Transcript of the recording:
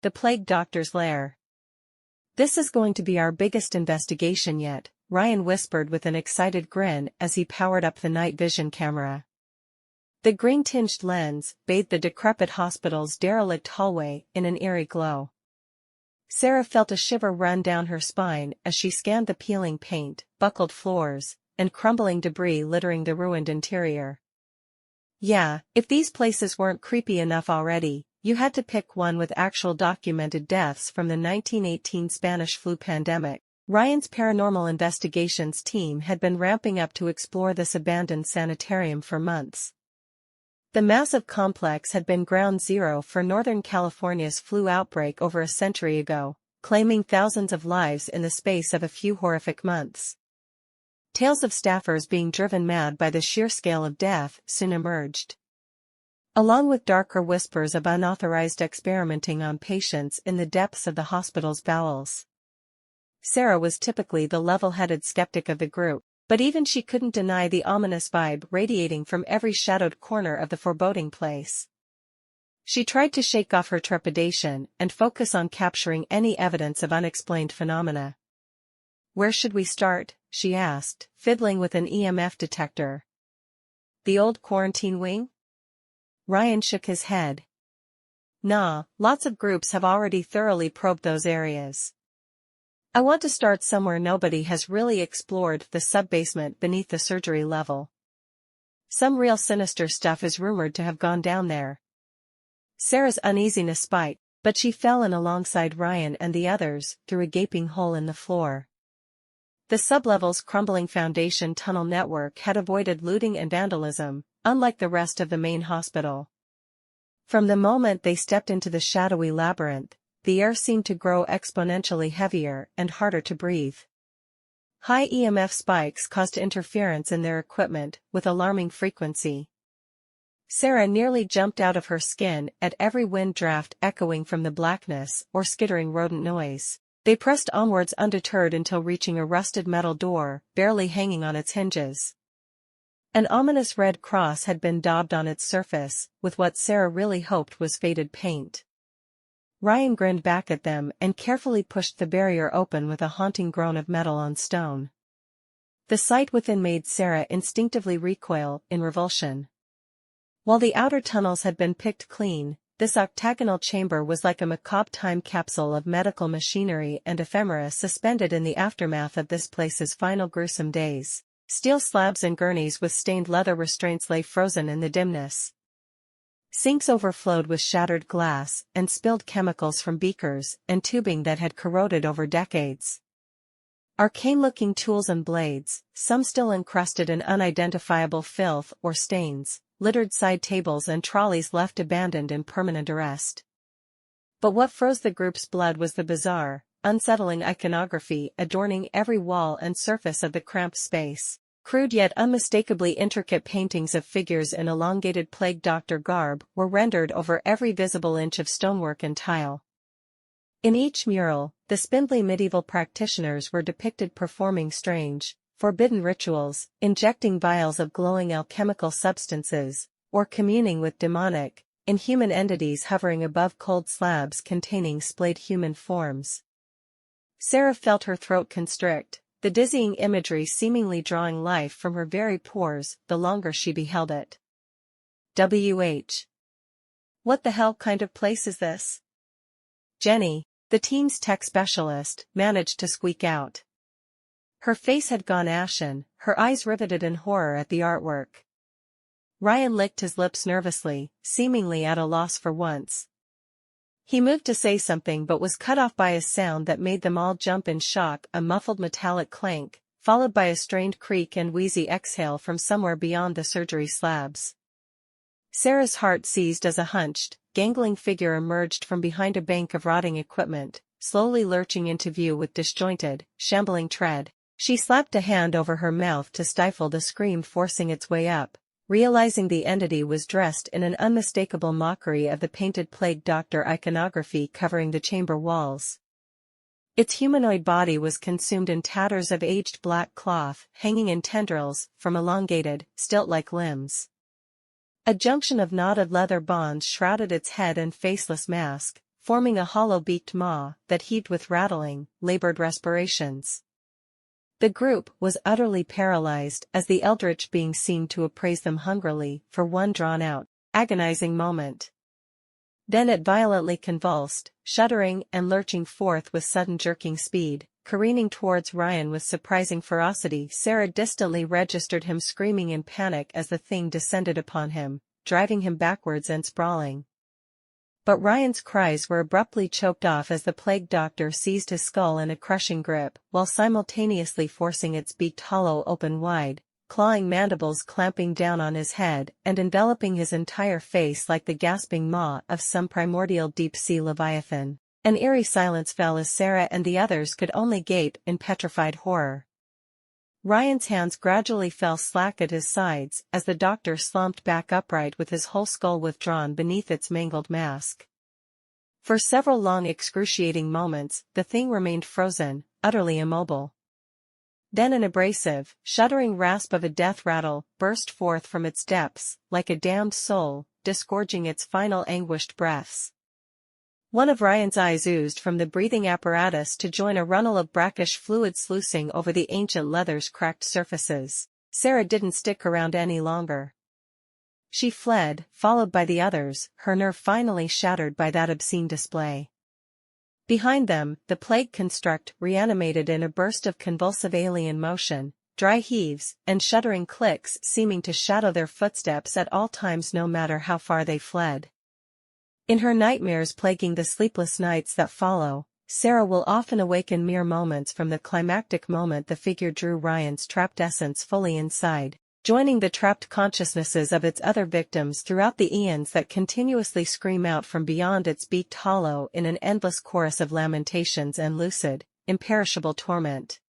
The plague doctor's lair. This is going to be our biggest investigation yet, Ryan whispered with an excited grin as he powered up the night vision camera. The green-tinged lens bathed the decrepit hospital's derelict hallway in an eerie glow. Sarah felt a shiver run down her spine as she scanned the peeling paint, buckled floors, and crumbling debris littering the ruined interior. Yeah, if these places weren't creepy enough already, you had to pick one with actual documented deaths from the 1918 Spanish flu pandemic. Ryan's paranormal investigations team had been ramping up to explore this abandoned sanitarium for months. The massive complex had been ground zero for Northern California's flu outbreak over a century ago, claiming thousands of lives in the space of a few horrific months. Tales of staffers being driven mad by the sheer scale of death soon emerged, along with darker whispers of unauthorized experimenting on patients in the depths of the hospital's bowels. Sarah was typically the level-headed skeptic of the group, but even she couldn't deny the ominous vibe radiating from every shadowed corner of the foreboding place. She tried to shake off her trepidation and focus on capturing any evidence of unexplained phenomena. "Where should we start?" she asked, fiddling with an EMF detector. "The old quarantine wing?" Ryan shook his head. "Nah, lots of groups have already thoroughly probed those areas. I want to start somewhere nobody has really explored, the subbasement beneath the surgery level. Some real sinister stuff is rumored to have gone down there." Sarah's uneasiness spiked, but she fell in alongside Ryan and the others through a gaping hole in the floor. The sublevel's crumbling foundation tunnel network had avoided looting and vandalism, unlike the rest of the main hospital. From the moment they stepped into the shadowy labyrinth, the air seemed to grow exponentially heavier and harder to breathe. High EMF spikes caused interference in their equipment with alarming frequency. Sarah nearly jumped out of her skin at every wind draft echoing from the blackness or skittering rodent noise. They pressed onwards undeterred until reaching a rusted metal door, barely hanging on its hinges. An ominous red cross had been daubed on its surface, with what Sarah really hoped was faded paint. Ryan grinned back at them and carefully pushed the barrier open with a haunting groan of metal on stone. The sight within made Sarah instinctively recoil in revulsion. While the outer tunnels had been picked clean, this octagonal chamber was like a macabre time capsule of medical machinery and ephemera suspended in the aftermath of this place's final gruesome days. Steel slabs and gurneys with stained leather restraints lay frozen in the dimness. Sinks overflowed with shattered glass and spilled chemicals from beakers and tubing that had corroded over decades. Arcane-looking tools and blades, some still encrusted in unidentifiable filth or stains, littered side tables and trolleys left abandoned in permanent arrest. But what froze the group's blood was the bizarre, unsettling iconography adorning every wall and surface of the cramped space. Crude yet unmistakably intricate paintings of figures in elongated plague doctor garb were rendered over every visible inch of stonework and tile. In each mural, the spindly medieval practitioners were depicted performing strange, forbidden rituals, injecting vials of glowing alchemical substances, or communing with demonic, inhuman entities hovering above cold slabs containing splayed human forms. Sarah felt her throat constrict, the dizzying imagery seemingly drawing life from her very pores the longer she beheld it. "WH. What the hell kind of place is this?" Jenny, the team's tech specialist, managed to squeak out. Her face had gone ashen, her eyes riveted in horror at the artwork. Ryan licked his lips nervously, seemingly at a loss for once. He moved to say something but was cut off by a sound that made them all jump in shock, a muffled metallic clank, followed by a strained creak and wheezy exhale from somewhere beyond the surgery slabs. Sarah's heart seized as a hunched, gangling figure emerged from behind a bank of rotting equipment, slowly lurching into view with disjointed, shambling tread. She slapped a hand over her mouth to stifle the scream forcing its way up, realizing the entity was dressed in an unmistakable mockery of the painted plague doctor iconography covering the chamber walls. Its humanoid body was consumed in tatters of aged black cloth hanging in tendrils from elongated, stilt-like limbs. A junction of knotted leather bonds shrouded its head and faceless mask, forming a hollow-beaked maw that heaved with rattling, labored respirations. The group was utterly paralyzed as the eldritch being seemed to appraise them hungrily for one drawn-out, agonizing moment. Then it violently convulsed, shuddering and lurching forth with sudden jerking speed, careening towards Ryan with surprising ferocity. Sarah distantly registered him screaming in panic as the thing descended upon him, driving him backwards and sprawling. But Ryan's cries were abruptly choked off as the plague doctor seized his skull in a crushing grip, while simultaneously forcing its beaked hollow open wide, clawing mandibles clamping down on his head and enveloping his entire face like the gasping maw of some primordial deep-sea leviathan. An eerie silence fell as Sarah and the others could only gape in petrified horror. Ryan's hands gradually fell slack at his sides as the doctor slumped back upright with his whole skull withdrawn beneath its mangled mask. For several long excruciating moments, the thing remained frozen, utterly immobile. Then an abrasive, shuddering rasp of a death rattle burst forth from its depths, like a damned soul, disgorging its final anguished breaths. One of Ryan's eyes oozed from the breathing apparatus to join a runnel of brackish fluid sluicing over the ancient leather's cracked surfaces. Sarah didn't stick around any longer. She fled, followed by the others, her nerve finally shattered by that obscene display. Behind them, the plague construct reanimated in a burst of convulsive alien motion, dry heaves and shuddering clicks seeming to shadow their footsteps at all times no matter how far they fled. In her nightmares plaguing the sleepless nights that follow, Sarah will often awaken mere moments from the climactic moment the figure drew Ryan's trapped essence fully inside, joining the trapped consciousnesses of its other victims throughout the eons that continuously scream out from beyond its beaked hollow in an endless chorus of lamentations and lucid, imperishable torment.